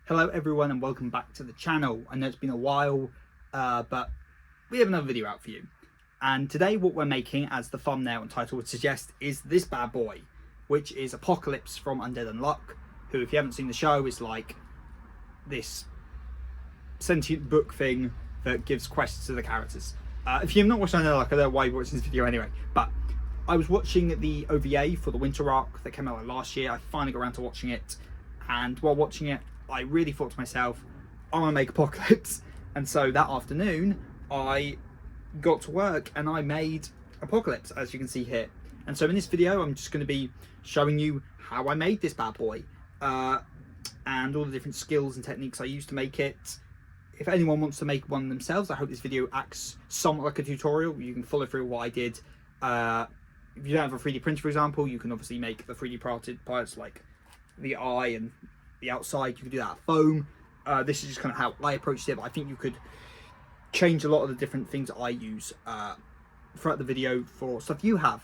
Hello everyone and welcome back to the channel. I know it's been a while, but we have another video out for you. And today what we're making, as the thumbnail and title would suggest, is this bad boy, which is Apocalypse from Undead, Unluck, who, if you haven't seen the show, is like this sentient book thing that gives quests to the characters. If you've not watched Unluck, I don't know why you're watching this video anyway, but I was watching the OVA for the Winter Arc that came out last year. I finally got around to watching it, and while watching it, I really thought to myself, I want to make Apocalypse. And so that afternoon, I got to work and I made Apocalypse, as you can see here. And so in this video, I'm just going to be showing you how I made this bad boy, and all the different skills and techniques I used to make it. If anyone wants to make one themselves, I hope this video acts somewhat like a tutorial. You can follow through what I did. If you don't have a 3D printer, for example, you can obviously make the 3D printed parts like the eye and the outside. You can do that foam. This is just kind of how I approached it, but I think you could change a lot of the different things I use throughout the video for stuff you have,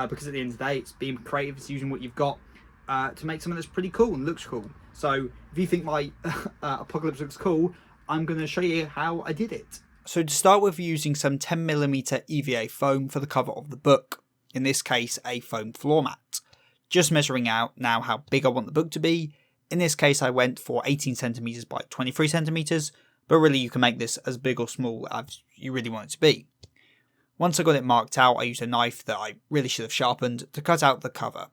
because at the end of the day, it's being creative, it's using what you've got to make something that's pretty cool and looks cool. So if you think my Apocalypse looks cool, I'm going to show you how I did it. So to start with, using some 10mm EVA foam for the cover of the book, in this case a foam floor mat. Just measuring out now how big I want the book to be. In this case I went for 18cm by 23cm, but really you can make this as big or small as you really want it to be. Once I got it marked out, I used a knife that I really should have sharpened to cut out the cover.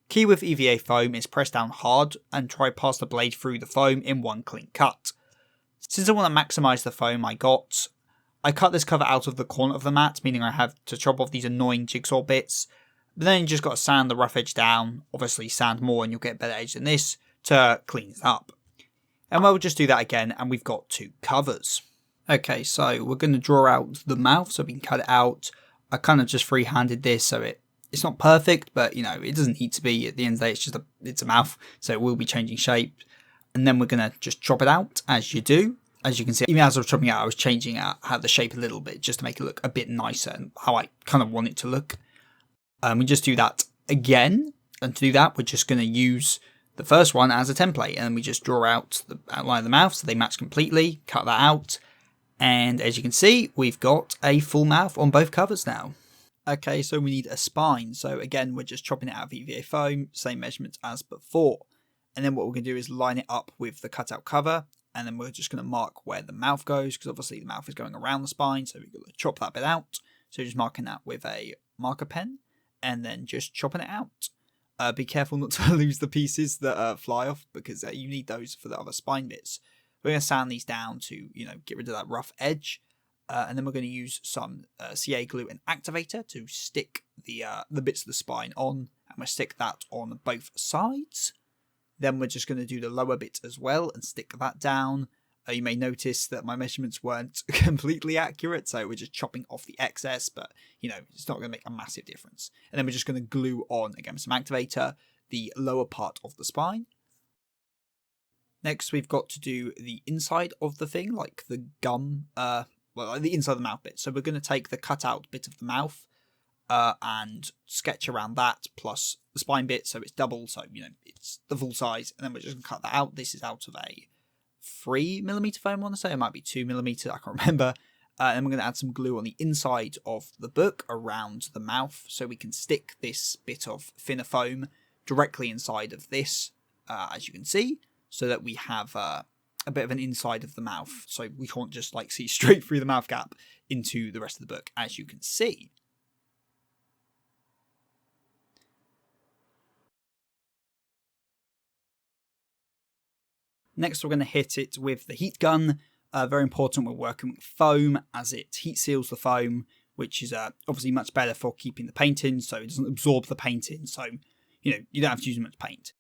Key with EVA foam is press down hard and try pass the blade through the foam in one clean cut. Since I want to maximise the foam I got, I cut this cover out of the corner of the mat, meaning I have to chop off these annoying jigsaw bits, but then you just got to sand the rough edge down, obviously sand more and you'll get a better edge than this, to clean it up. And we'll just do that again and we've got two covers. Okay, so we're going to draw out the mouth so we can cut it out. I kind of just freehanded this, so it's not perfect, but you know, it doesn't need to be. At the end of the day, it's a mouth, so it will be changing shape. And then we're going to just chop it out as you do. As you can see, even as I was chopping it out, I was changing out how the shape a little bit just to make it look a bit nicer and how I kind of want it to look. We just do that again, and to do that we're just going to use the first one as a template, and we just draw out the outline of the mouth so they match completely, cut that out, and as you can see we've got a full mouth on both covers now. Okay, so we need a spine, so again we're just chopping it out of EVA foam, same measurements as before, and then what we're going to do is line it up with the cutout cover, and then we're just going to mark where the mouth goes, because obviously the mouth is going around the spine, so we've got to chop that bit out. So just marking that with a marker pen, and then just chopping it out. Be careful not to lose the pieces that fly off, because you need those for the other spine bits. We're going to sand these down to, get rid of that rough edge, and then we're going to use some CA glue and activator to stick the bits of the spine on, and we'll stick that on both sides. Then we're just going to do the lower bit as well and stick that down. You may notice that my measurements weren't completely accurate, so we're just chopping off the excess, but, it's not going to make a massive difference. And then we're just going to glue on, again with some activator, the lower part of the spine. Next, we've got to do the inside of the thing, like the gum, like the inside of the mouth bit. So we're going to take the cutout bit of the mouth and sketch around that, plus the spine bit, so it's double, so, it's the full size. And then we're just going to cut that out. This is out of a 3mm foam, I want to say. It might be 2mm, I can't remember. And we're going to add some glue on the inside of the book around the mouth, so we can stick this bit of thinner foam directly inside of this, as you can see, so that we have a bit of an inside of the mouth, so we can't just see straight through the mouth gap into the rest of the book, as you can see. Next, we're going to hit it with the heat gun. Very important, we're working with foam, as it heat seals the foam, which is obviously much better for keeping the paint in, so it doesn't absorb the paint in, so you don't have to use much paint.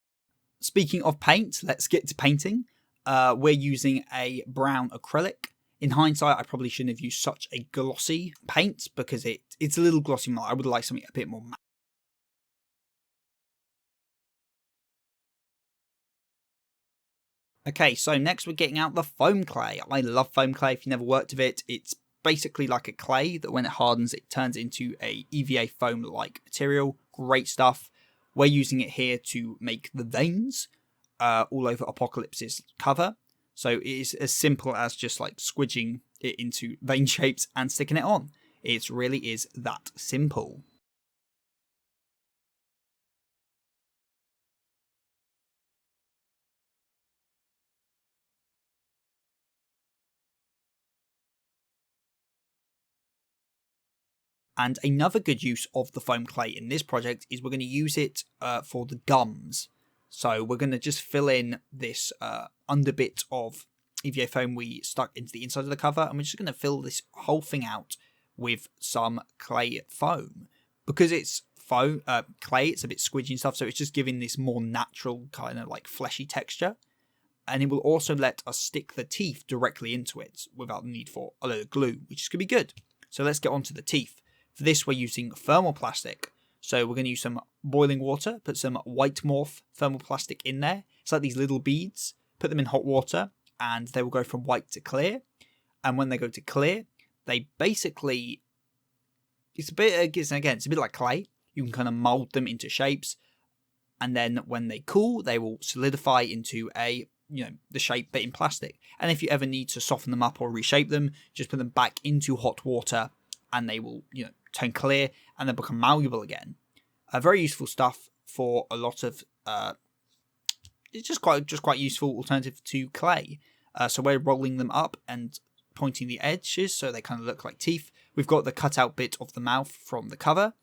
Speaking of paint, let's get to painting. We're using a brown acrylic. In hindsight, I probably shouldn't have used such a glossy paint, because it's a little glossy more. I would like something a bit more matte. Okay, so next we're getting out the foam clay. I love foam clay. If you never worked with it, it's basically like a clay that when it hardens, it turns into a EVA foam-like material. Great stuff. We're using it here to make the veins all over Apocalypse's cover. So it is as simple as just like squidging it into vein shapes and sticking it on. It really is that simple. And another good use of the foam clay in this project is we're going to use it for the gums. So we're going to just fill in this underbit of EVA foam we stuck into the inside of the cover, and we're just going to fill this whole thing out with some clay foam. Because it's foam clay, it's a bit squidgy and stuff, so it's just giving this more natural kind of like fleshy texture. And it will also let us stick the teeth directly into it without the need for a load of glue, which is going to be good. So let's get on to the teeth. For this, we're using thermoplastic. So we're going to use some boiling water, put some white morph thermoplastic in there. It's like these little beads. Put them in hot water, and they will go from white to clear. And when they go to clear, they basically... It's a bit like clay. You can kind of mold them into shapes. And then when they cool, they will solidify into the shape but in plastic. And if you ever need to soften them up or reshape them, just put them back into hot water and they will, turn clear and then become malleable again. Very useful stuff for a lot of... it's just quite useful alternative to clay. So we're rolling them up and pointing the edges so they kind of look like teeth. We've got the cutout bit of the mouth from the cover,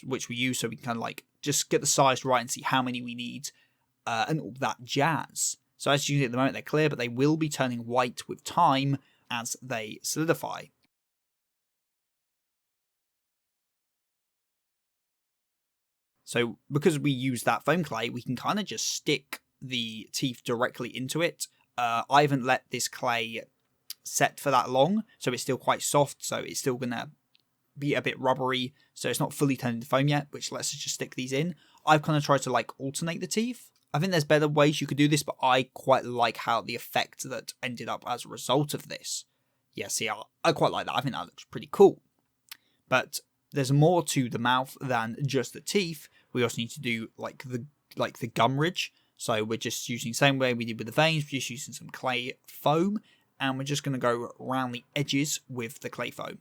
which we use so we can kind of like just get the size right and see how many we need and all that jazz. So as you can see at the moment, they're clear, but they will be turning white with time as they solidify. So because we use that foam clay, we can kind of just stick the teeth directly into it. I haven't let this clay set for that long, so it's still quite soft, so it's still going to be a bit rubbery, so it's not fully turned into foam yet, which lets us just stick these in. I've kind of tried to like alternate the teeth. I think there's better ways you could do this, but I quite like how the effect that ended up as a result of this. Yeah, see, I quite like that. I think that looks pretty cool. But there's more to the mouth than just the teeth. We also need to do like the gum ridge. So we're just using the same way we did with the veins. We're just using some clay foam, and we're just going to go around the edges with the clay foam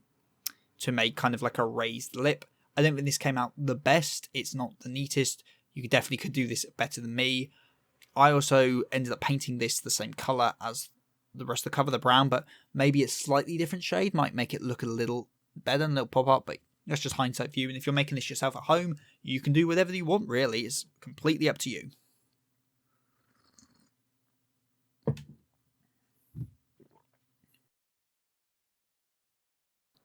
to make kind of like a raised lip. I don't think this came out the best. It's not the neatest. You definitely could do this better than me. I also ended up painting this the same colour as the rest of the cover, the brown, but maybe a slightly different shade might make it look a little better and a little pop up, but that's just hindsight view. And if you're making this yourself at home, you can do whatever you want, really. It's completely up to you.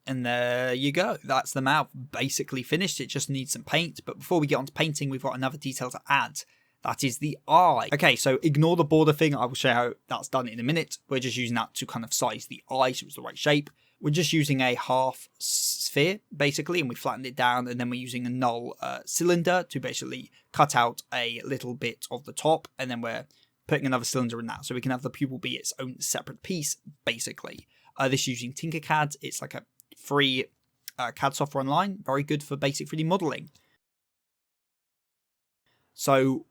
And there you go. That's the mouth basically finished. It just needs some paint. But before we get on to painting, we've got another detail to add. That is the eye. Okay, so ignore the border thing. I will show you how that's done in a minute. We're just using that to kind of size the eye so it's the right shape. We're just using a half sphere, basically, and we flattened it down. And then we're using a null cylinder to basically cut out a little bit of the top. And then we're putting another cylinder in that. So we can have the pupil be its own separate piece, basically. This is using Tinkercad. It's like a free CAD software online, very good for basic 3D modeling. So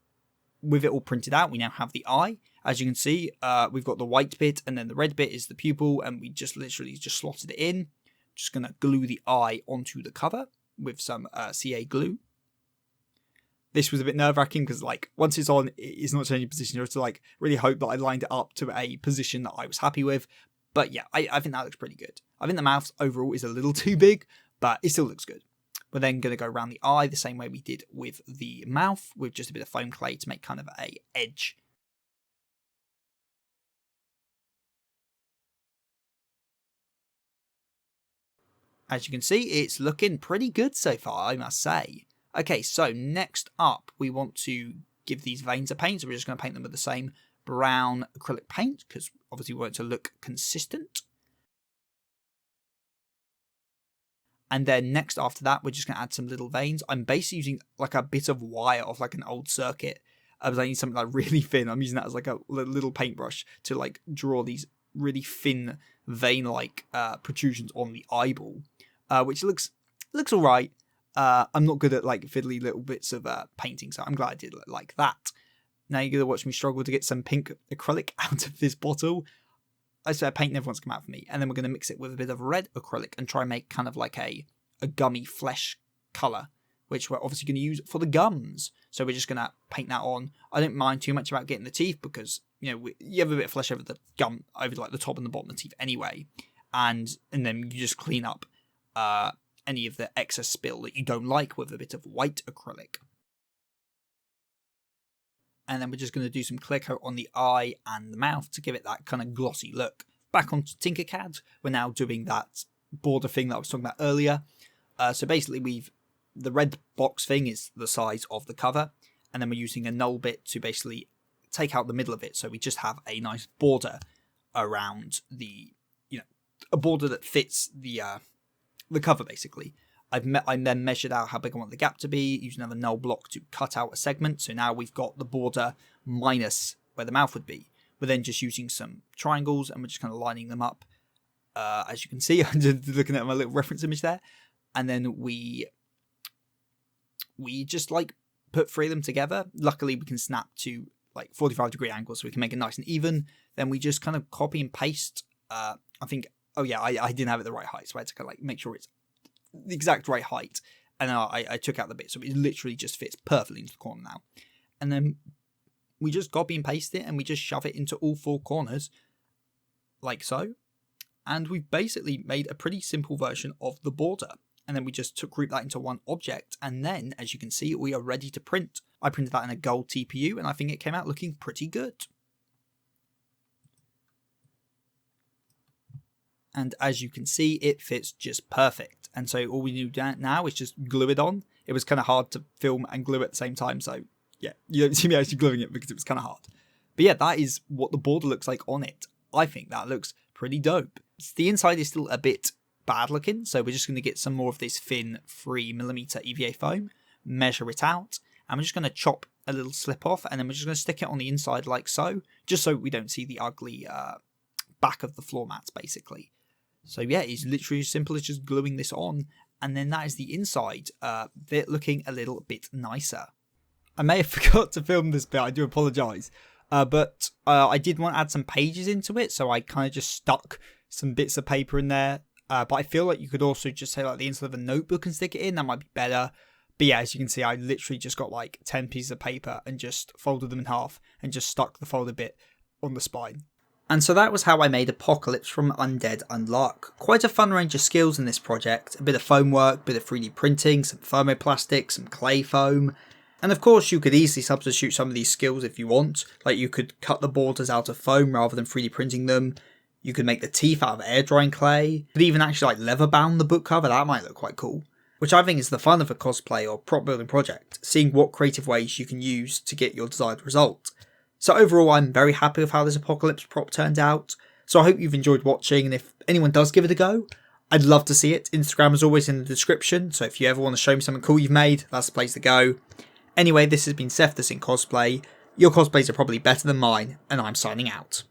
with it all printed out, we now have the eye. As you can see, we've got the white bit, and then the red bit is the pupil, and we just literally just slotted it in. Just going to glue the eye onto the cover with some CA glue. This was a bit nerve-wracking because, like, once it's on, it's not changing position. You have to, like, really hope that I lined it up to a position that I was happy with. But yeah, I think that looks pretty good. I think the mouth overall is a little too big, but it still looks good. We're then going to go around the eye the same way we did with the mouth, with just a bit of foam clay to make kind of a edge. As you can see, it's looking pretty good so far, I must say. Okay, so next up, we want to give these veins a paint, so we're just going to paint them with the same brown acrylic paint, because obviously we want it to look consistent. And then next after that, we're just going to add some little veins. I'm basically using like a bit of wire off like an old circuit. I need something like really thin. I'm using that as like a little paintbrush to like draw these really thin vein-like protrusions on the eyeball, which looks all right. I'm not good at like fiddly little bits of painting, so I'm glad I did it like that. Now you're going to watch me struggle to get some pink acrylic out of this bottle. I swear paint never wants to come out for me. And then we're going to mix it with a bit of red acrylic and try and make kind of like a gummy flesh colour, which we're obviously going to use for the gums. So we're just going to paint that on. I don't mind too much about getting the teeth because, you know, you have a bit of flesh over the gum, over like the top and the bottom of the teeth anyway. And then you just clean up any of the excess spill that you don't like with a bit of white acrylic. And then we're just going to do some clear coat on the eye and the mouth to give it that kind of glossy look. Back onto Tinkercad, we're now doing that border thing that I was talking about earlier. So basically the red box thing is the size of the cover, and then we're using a null bit to basically take out the middle of it, so we just have a nice border around the, you know, a border that fits the cover basically. I then measured out how big I want the gap to be, using another null block to cut out a segment. So now we've got the border minus where the mouth would be. We're then just using some triangles and we're just kind of lining them up. As you can see, I'm just looking at my little reference image there. And then we just like put three of them together. Luckily, we can snap to like 45-degree angles so we can make it nice and even. Then we just kind of copy and paste. I think, oh yeah, I didn't have it the right height, so I had to kind of like make sure it's the exact right height, and then I took out the bit, so it literally just fits perfectly into the corner now. And then we just copy and paste it, and we just shove it into all four corners, like so. And we've basically made a pretty simple version of the border. And then we just group that into one object, and then, as you can see, we are ready to print. I printed that in a gold TPU, and I think it came out looking pretty good. And as you can see, it fits just perfect. And so all we do now is just glue it on. It was kind of hard to film and glue at the same time. So yeah, you don't see me actually gluing it because it was kind of hard. But yeah, that is what the border looks like on it. I think that looks pretty dope. The inside is still a bit bad looking. So we're just going to get some more of this thin 3mm EVA foam, measure it out. And we're just going to chop a little slip off. And then we're just going to stick it on the inside like so. Just so we don't see the ugly back of the floor mats basically. So yeah, it's literally as simple as just gluing this on, and then that is the inside bit looking a little bit nicer. I may have forgot to film this bit, I do apologise, but I did want to add some pages into it, so I kind of just stuck some bits of paper in there, but I feel like you could also just say like the inside of a notebook and stick it in, that might be better. But yeah, as you can see, I literally just got like 10 pieces of paper and just folded them in half and just stuck the folded bit on the spine. And so that was how I made Appocalypse from Undead Unluck. Quite a fun range of skills in this project, a bit of foam work, a bit of 3D printing, some thermoplastic, some clay foam. And of course you could easily substitute some of these skills if you want, like you could cut the borders out of foam rather than 3D printing them. You could make the teeth out of air drying clay. You could even actually like leather bound the book cover, that might look quite cool. Which I think is the fun of a cosplay or prop building project, seeing what creative ways you can use to get your desired result. So overall, I'm very happy with how this Appocalypse prop turned out. So I hope you've enjoyed watching, and if anyone does give it a go, I'd love to see it. Instagram is always in the description, so if you ever want to show me something cool you've made, that's the place to go. Anyway, this has been Seth in Cosplay. Your cosplays are probably better than mine, and I'm signing out.